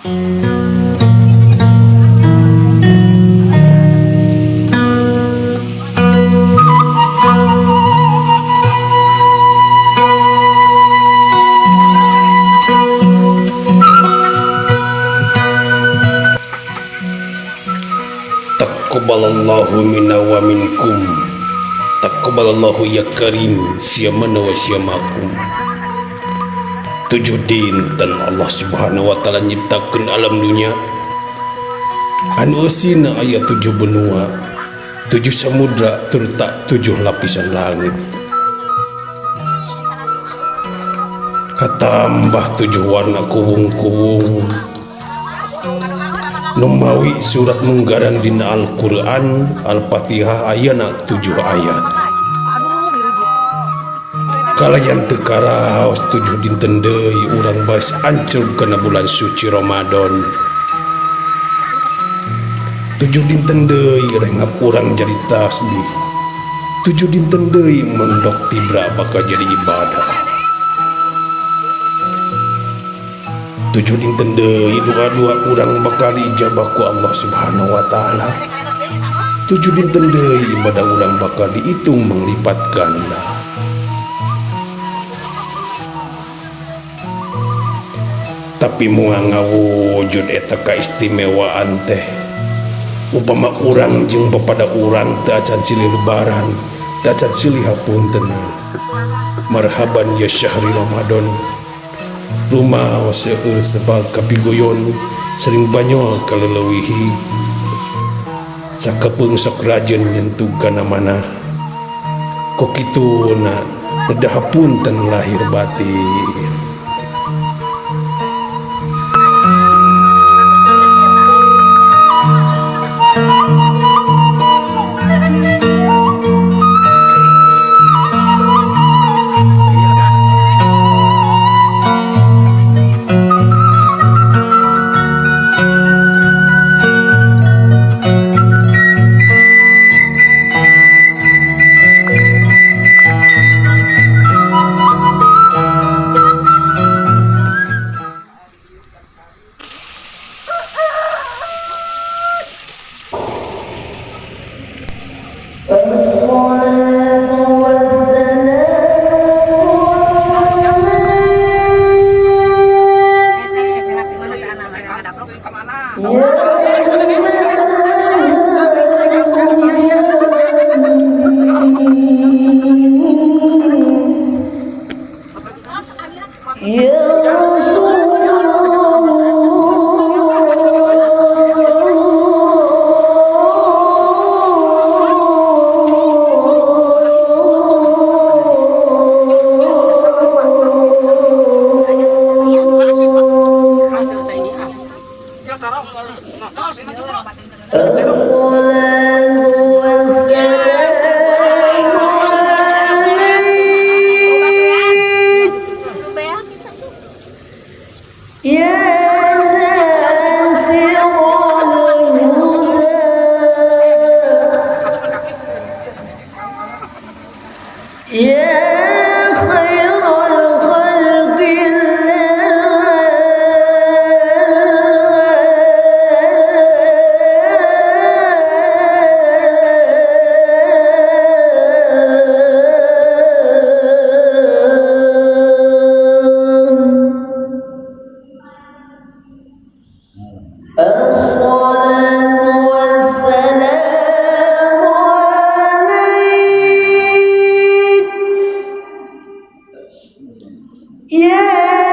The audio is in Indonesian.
Taqabbalallahu minna wa minkum. Taqabbalallahu ya karim siamana wa siamakum. 7 dinten Allah subhanahu wa ta'ala nyiptakeun alam dunia anu eusina aya 7 benua, 7 samudra turta 7 lapisan langit, katambah 7 warna kuwung-kuwung numawi surat munggaran dina Al-Quran Al-Fatihah ayana 7 ayat. Kalayan teu karaos 7 dinten deui urang baris ancur kana bulan suci Ramadan. 7 dinten deui rengap urang jadi tasbih. 7 dinten deui mondok tibra bakal jadi ibadah. 7 dinten deui doa-doa urang bakal diijabah ku Allah Subhanahu wa taala. 7 dinten deui ibadah urang bakal dihitung menglipat ganda. Tapi moal ngawujud eta kaistimewaan teh upama urang jeung bapada urang teu acan silih lebaran, teu acan silih hapuntenan. Marhaban ya syahri Ramadan. Rumaos seueur sebab kapigoyon sering banyol kaleulewihi. Sakepeung sok rajeun nyentuh kana manah. Kok kituna nedah hapunten lahir batin. Yeah.